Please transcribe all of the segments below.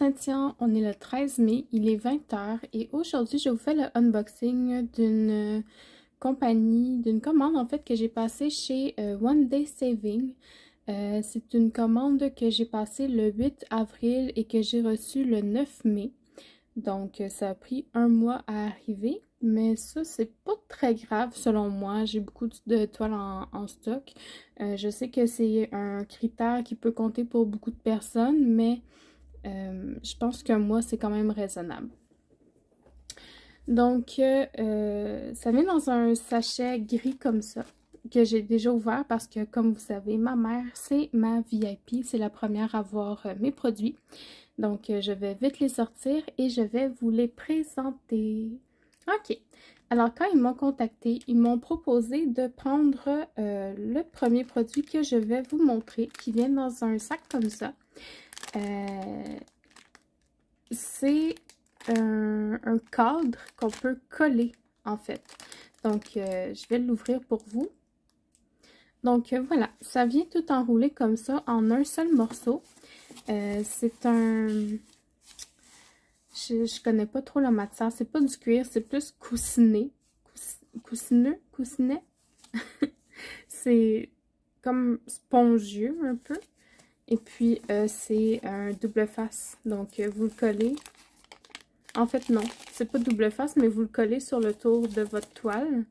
Cynthia, on est le 13 mai, il est 20 h et aujourd'hui je vous fais le unboxing d'une compagnie, d'une commande en fait que j'ai passée chez One Day Saving. C'est une commande que j'ai passée le 8 avril et que j'ai reçue le 9 mai. Donc ça a pris un mois à arriver, mais ça c'est pas très grave selon moi. J'ai beaucoup de toiles en stock. Je sais que c'est un critère qui peut compter pour beaucoup de personnes, mais je pense qu'un mois, c'est quand même raisonnable. Donc, ça vient dans un sachet gris comme ça, que j'ai déjà ouvert parce que, comme vous savez, ma mère, c'est ma VIP. C'est la première à voir mes produits. Donc, je vais vite les sortir et je vais vous les présenter. OK. Alors, quand ils m'ont contacté, ils m'ont proposé de prendre le premier produit que je vais vous montrer, qui vient dans un sac comme ça. C'est un cadre qu'on peut coller en fait. Donc je vais l'ouvrir pour vous. Donc voilà, ça vient tout enroulé comme ça en un seul morceau. C'est un... Je connais pas trop la matière, c'est pas du cuir, c'est plus coussiné. Coussinet. C'est comme spongieux un peu. Et puis, c'est un double face. Donc, vous le collez. En fait, non. C'est pas double face, mais vous le collez sur le tour de votre toile.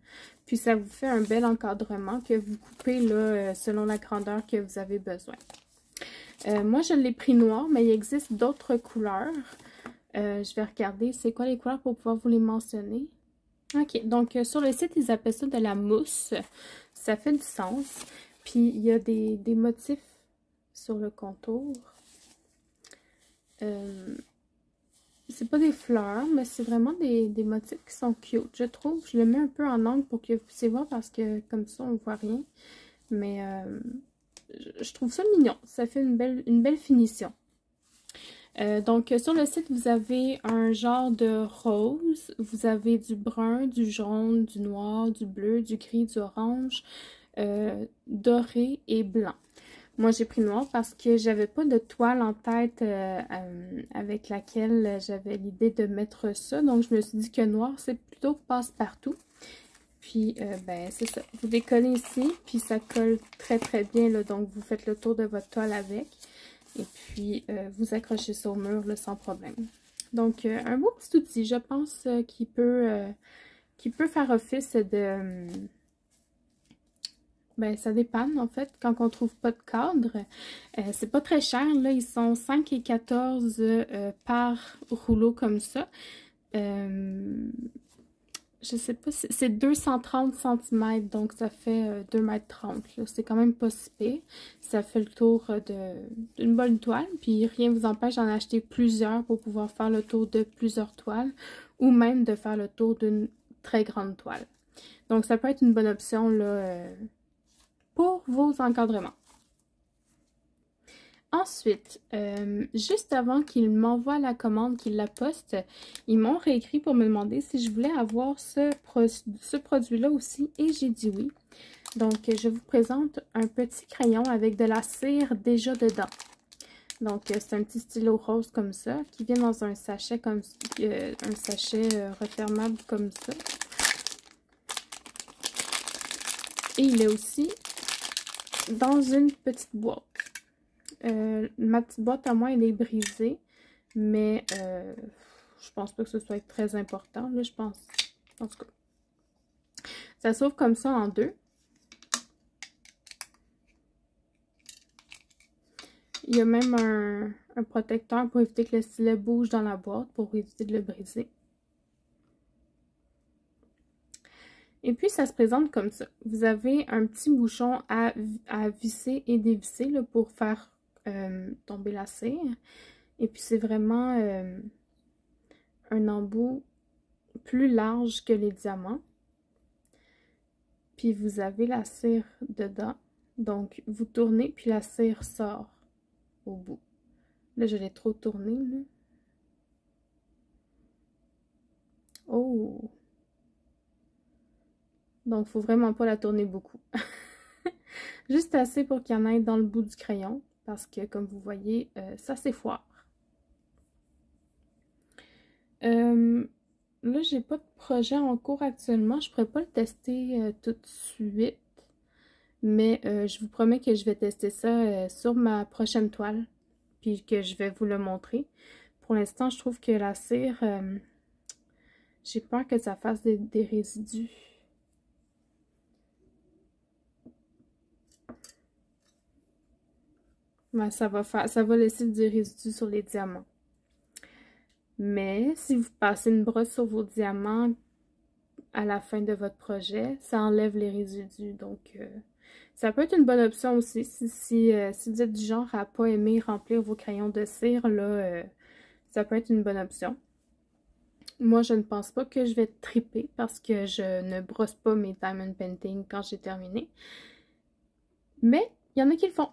Puis, ça vous fait un bel encadrement que vous coupez là, selon la grandeur que vous avez besoin. Moi, je l'ai pris noir, mais il existe d'autres couleurs. Je vais regarder c'est quoi les couleurs pour pouvoir vous les mentionner. OK. Donc, sur le site, ils appellent ça de la mousse. Ça fait du sens. Puis, il y a des motifs sur le contour. C'est pas des fleurs, mais c'est vraiment des motifs qui sont cute, je trouve. Je le mets un peu en angle pour que vous puissiez voir parce que comme ça, on ne voit rien. Mais je trouve ça mignon. Ça fait une belle finition. Donc, sur le site, vous avez un genre de rose. Vous avez du brun, du jaune, du noir, du bleu, du gris, du orange, doré et blanc. Moi, j'ai pris noir parce que j'avais pas de toile en tête avec laquelle j'avais l'idée de mettre ça. Donc, je me suis dit que noir, c'est plutôt passe-partout. Puis, ben, c'est ça. Vous décollez ici, puis ça colle très, très bien, là. Donc, vous faites le tour de votre toile avec. Et puis, vous accrochez ça au mur, là, sans problème. Donc, un beau petit outil, je pense, qui peut faire office de... Ben, ça dépanne, en fait, quand on trouve pas de cadre. C'est pas très cher, là. Ils sont 5 et 14 par rouleau comme ça. Je sais pas, c'est 230 cm, donc ça fait 2,30 m. C'est quand même pas si pire. Ça fait le tour d'une bonne toile, puis rien ne vous empêche d'en acheter plusieurs pour pouvoir faire le tour de plusieurs toiles, ou même de faire le tour d'une très grande toile. Donc, ça peut être une bonne option, là, pour vos encadrements. Ensuite, juste avant qu'ils m'envoient la commande, qu'ils la postent, ils m'ont réécrit pour me demander si je voulais avoir ce produit-là aussi, et j'ai dit oui. Donc, je vous présente un petit crayon avec de la cire déjà dedans. Donc, c'est un petit stylo rose comme ça, qui vient dans un sachet comme un sachet refermable comme ça. Et il est aussi dans une petite boîte. Ma petite boîte à moi, elle est brisée, mais je pense pas que ce soit très important, là, je pense. En tout cas, ça s'ouvre comme ça en deux. Il y a même un protecteur pour éviter que le stylet bouge dans la boîte, pour éviter de le briser. Et puis, ça se présente comme ça. Vous avez un petit bouchon à visser et dévisser là, pour faire tomber la cire. Et puis, c'est vraiment un embout plus large que les diamants. Puis, vous avez la cire dedans. Donc, vous tournez, puis la cire sort au bout. Là, je l'ai trop tourné, là. Oh! Donc, il ne faut vraiment pas la tourner beaucoup. Juste assez pour qu'il y en ait dans le bout du crayon. Parce que, comme vous voyez, ça s'effoire. Là, j'ai pas de projet en cours actuellement. Je pourrais pas le tester tout de suite. Mais je vous promets que je vais tester ça sur ma prochaine toile. Puis que je vais vous le montrer. Pour l'instant, je trouve que la cire, j'ai peur que ça fasse des résidus. Ouais, ça va laisser du résidu sur les diamants. Mais si vous passez une brosse sur vos diamants à la fin de votre projet, ça enlève les résidus. Donc, ça peut être une bonne option aussi. Si vous êtes du genre à pas aimer remplir vos crayons de cire, là, ça peut être une bonne option. Moi, je ne pense pas que je vais triper parce que je ne brosse pas mes diamond painting quand j'ai terminé. Mais, il y en a qui le font.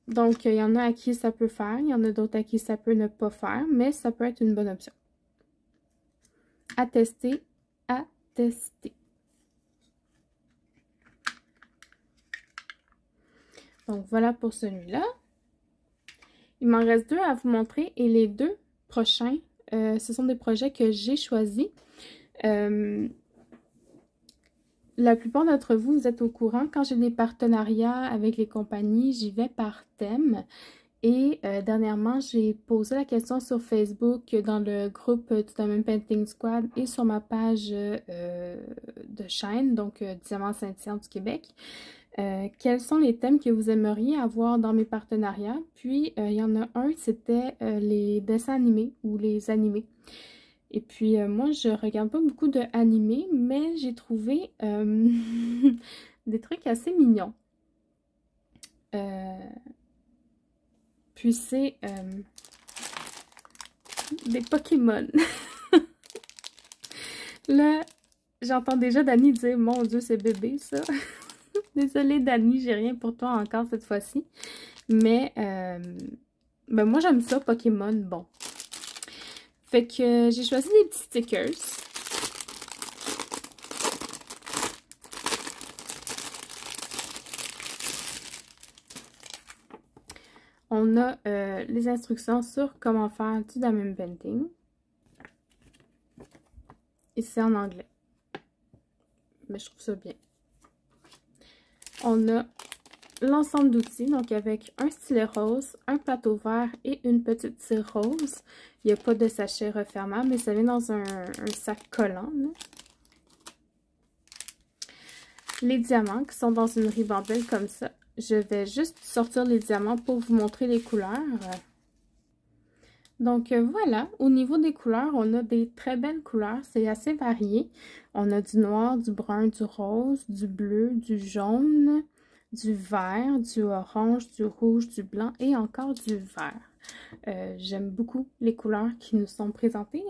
Donc, il y en a à qui ça peut faire, il y en a d'autres à qui ça peut ne pas faire, mais ça peut être une bonne option. À tester, à tester. Donc, voilà pour celui-là. Il m'en reste 2 à vous montrer et les 2 prochains, ce sont des projets que j'ai choisis. La plupart d'entre vous, vous êtes au courant. Quand j'ai des partenariats avec les compagnies, j'y vais par thème. Et dernièrement, j'ai posé la question sur Facebook, dans le groupe du Diamond Painting Squad et sur ma page de chaîne, donc Diamant Scintillant du Québec. Quels sont les thèmes que vous aimeriez avoir dans mes partenariats? Puis, il y en a un, c'était les dessins animés ou les animés. Et puis, moi, je regarde pas beaucoup de animés, mais j'ai trouvé des trucs assez mignons. Puis, c'est des Pokémon. Là, j'entends déjà Dani dire « Mon Dieu, c'est bébé, ça! » Désolée, Dani, j'ai rien pour toi encore cette fois-ci. Mais, ben moi, j'aime ça, Pokémon, bon. Fait que j'ai choisi des petits stickers. On a les instructions sur comment faire du diamond painting. Et c'est en anglais. Mais je trouve ça bien. On a l'ensemble d'outils, donc avec un stylet rose, un plateau vert et une petite cire rose. Il n'y a pas de sachet refermable, mais ça vient dans un sac collant. Là. Les diamants qui sont dans une ribambelle comme ça. Je vais juste sortir les diamants pour vous montrer les couleurs. Donc voilà, au niveau des couleurs, on a des très belles couleurs, c'est assez varié. On a du noir, du brun, du rose, du bleu, du jaune, du vert, du orange, du rouge, du blanc et encore du vert. J'aime beaucoup les couleurs qui nous sont présentées.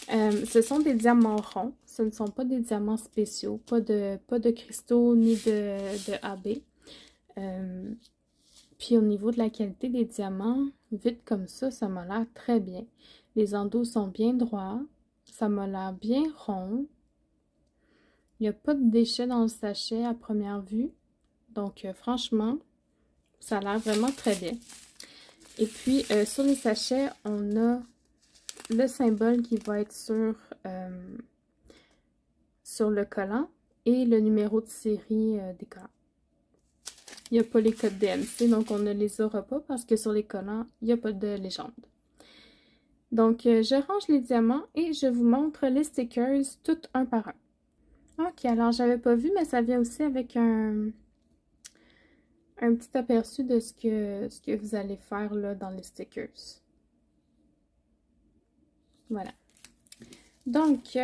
Ce sont des diamants ronds, ce ne sont pas des diamants spéciaux, pas de cristaux ni de AB. Puis au niveau de la qualité des diamants, vite comme ça m'a l'air très bien. Les endos sont bien droits, ça m'a l'air bien rond. Il n'y a pas de déchets dans le sachet à première vue. Donc franchement, ça a l'air vraiment très bien. Et puis sur les sachets, on a le symbole qui va être sur le collant et le numéro de série des collants. Il n'y a pas les codes DMC, donc on ne les aura pas parce que sur les collants, il n'y a pas de légende. Donc, je range les diamants et je vous montre les stickers tout un par un. Ok, alors j'avais pas vu, mais ça vient aussi avec un petit aperçu de ce que vous allez faire là dans les stickers. Voilà. Donc,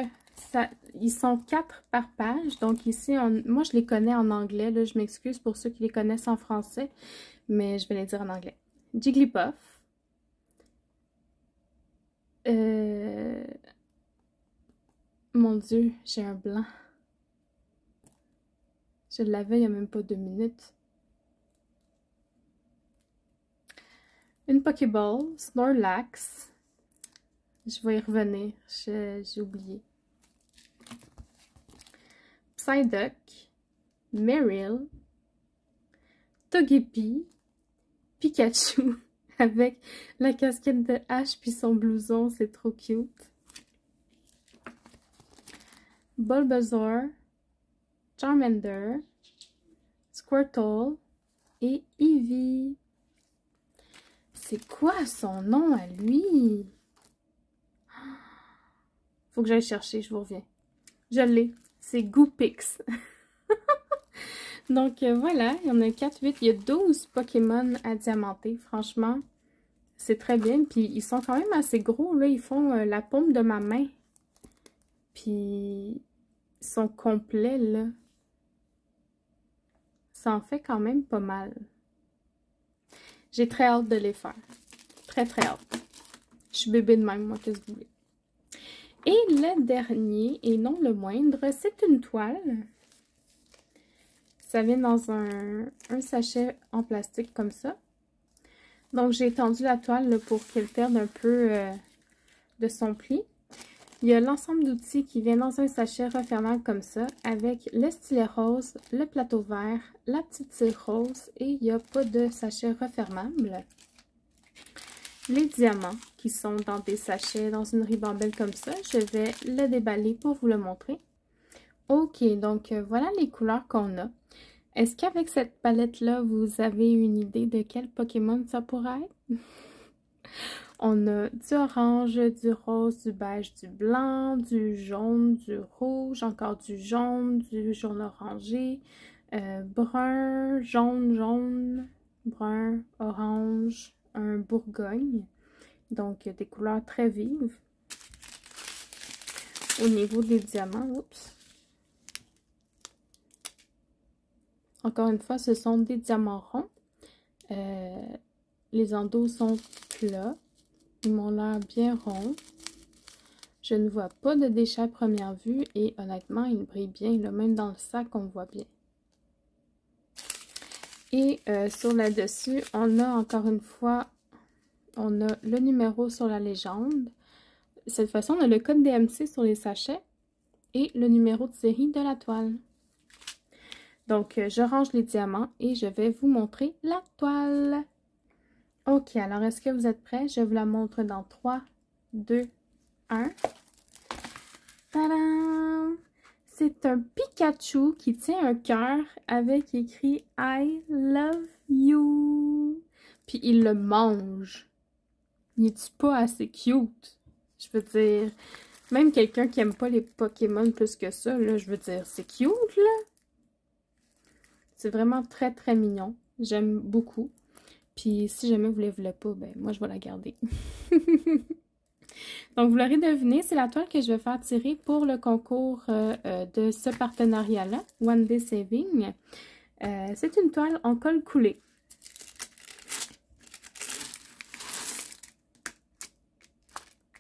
ils sont 4 par page. Donc ici, moi je les connais en anglais. Là, je m'excuse pour ceux qui les connaissent en français, mais je vais les dire en anglais. Jigglypuff. Mon Dieu, j'ai un blanc. Je l'avais il n'y a même pas 2 minutes. Une Pokéball, Snorlax. Je vais y revenir, j'ai oublié. Psyduck, Meryl, Togepi, Pikachu. avec la casquette de Ash puis son blouson, c'est trop cute. Bulbasaur, Charmander, Squirtle et Eevee. C'est quoi son nom à lui? Faut que j'aille chercher, je vous reviens. Je l'ai, c'est Goopix. Donc voilà, il y en a 4, 8, il y a 12 Pokémon à diamanter. Franchement, c'est très bien. Puis ils sont quand même assez gros, là. Ils font la paume de ma main. Puis ils sont complets, là. Ça en fait quand même pas mal. J'ai très hâte de les faire. Très, très hâte. Je suis bébé de même, moi, qu'est-ce que vous voulez. Et le dernier, et non le moindre, c'est une toile. Ça vient dans un sachet en plastique comme ça. Donc, j'ai étendu la toile là, pour qu'elle perde un peu de son pli. Il y a l'ensemble d'outils qui vient dans un sachet refermable comme ça, avec le stylet rose, le plateau vert, la petite cire rose et il n'y a pas de sachet refermable. Les diamants qui sont dans des sachets, dans une ribambelle comme ça, je vais le déballer pour vous le montrer. Ok, donc voilà les couleurs qu'on a. Est-ce qu'avec cette palette-là, vous avez une idée de quel Pokémon ça pourrait être? On a du orange, du rose, du beige, du blanc, du jaune, du rouge, encore du jaune orangé, brun, jaune, brun, orange, un bourgogne. Donc, des couleurs très vives. Au niveau des diamants, oups. Encore une fois, ce sont des diamants ronds. Les endos sont plats. Ils m'ont l'air bien ronds. Je ne vois pas de déchets à première vue et honnêtement, ils brillent bien. Là, même dans le sac, on voit bien. Et sur le dessus, on a encore une fois, on a le numéro sur la légende. Cette fois-ci, on a le code DMC sur les sachets et le numéro de série de la toile. Donc, je range les diamants et je vais vous montrer la toile. Ok, alors est-ce que vous êtes prêts? Je vous la montre dans 3, 2, 1. Tadam! C'est un Pikachu qui tient un cœur avec écrit « I love you ». Puis il le mange. Il est-tu pas assez cute? Je veux dire, même quelqu'un qui aime pas les Pokémon plus que ça, là, je veux dire, c'est cute, là. C'est vraiment très, très mignon. J'aime beaucoup. Puis si jamais vous ne les voulez pas, ben moi, je vais la garder. Donc, vous l'aurez deviné, c'est la toile que je vais faire tirer pour le concours de ce partenariat-là, One Day Saving. C'est une toile en colle coulé.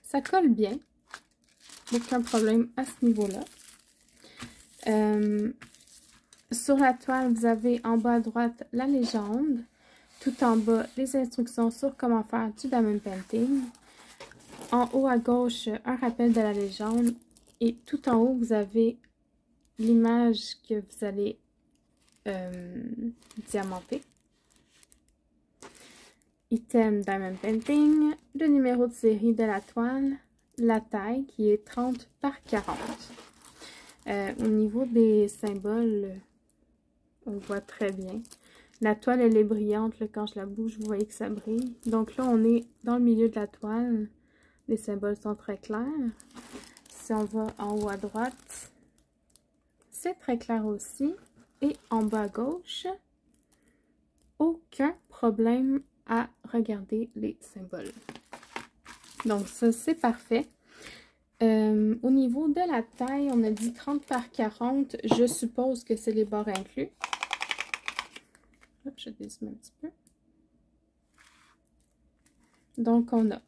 Ça colle bien. Aucun problème à ce niveau-là. Sur la toile, vous avez en bas à droite la légende. Tout en bas, les instructions sur comment faire du diamond painting. En haut à gauche, un rappel de la légende. Et tout en haut, vous avez l'image que vous allez diamanter. Item diamond painting, le numéro de série de la toile, la taille qui est 30 par 40. Au niveau des symboles, on voit très bien. La toile, elle est brillante. Là, quand je la bouge, vous voyez que ça brille. Donc là, on est dans le milieu de la toile. Les symboles sont très clairs. Si on va en haut à droite, c'est très clair aussi. Et en bas à gauche, aucun problème à regarder les symboles. Donc ça, c'est parfait. Au niveau de la taille, on a dit 30 par 40. Je suppose que c'est les bords inclus. Hop, je dézoome un petit peu. Donc, on a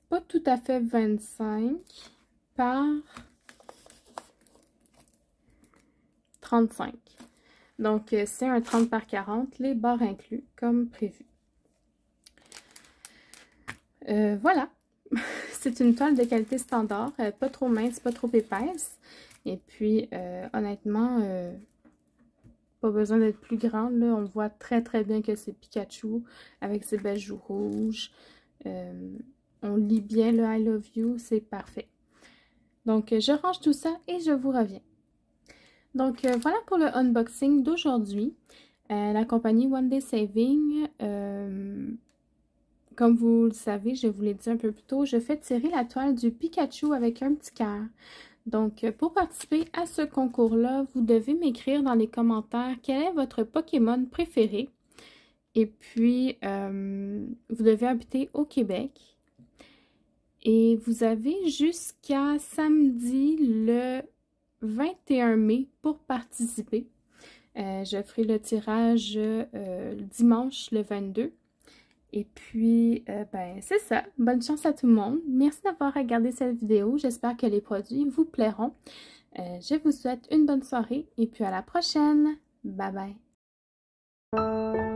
pas tout à fait 25 par 35. Donc, c'est un 30 par 40, les bords inclus, comme prévu. Voilà. C'est une toile de qualité standard, pas trop mince, pas trop épaisse. Et puis, honnêtement, pas besoin d'être plus grande, là. On voit très très bien que c'est Pikachu avec ses belles joues rouges. On lit bien le I love you, c'est parfait. Donc, je range tout ça et je vous reviens. Donc, voilà pour le unboxing d'aujourd'hui. La compagnie One Day Saving, comme vous le savez, je vous l'ai dit un peu plus tôt, je fais tirer la toile du Pikachu avec un petit cœur. Donc, pour participer à ce concours-là, vous devez m'écrire dans les commentaires quel est votre Pokémon préféré. Et puis, vous devez habiter au Québec. Et vous avez jusqu'à samedi le 21 mai pour participer. Je ferai le tirage dimanche le 22. Et puis, ben, c'est ça. Bonne chance à tout le monde. Merci d'avoir regardé cette vidéo. J'espère que les produits vous plairont. Je vous souhaite une bonne soirée et puis à la prochaine. Bye bye.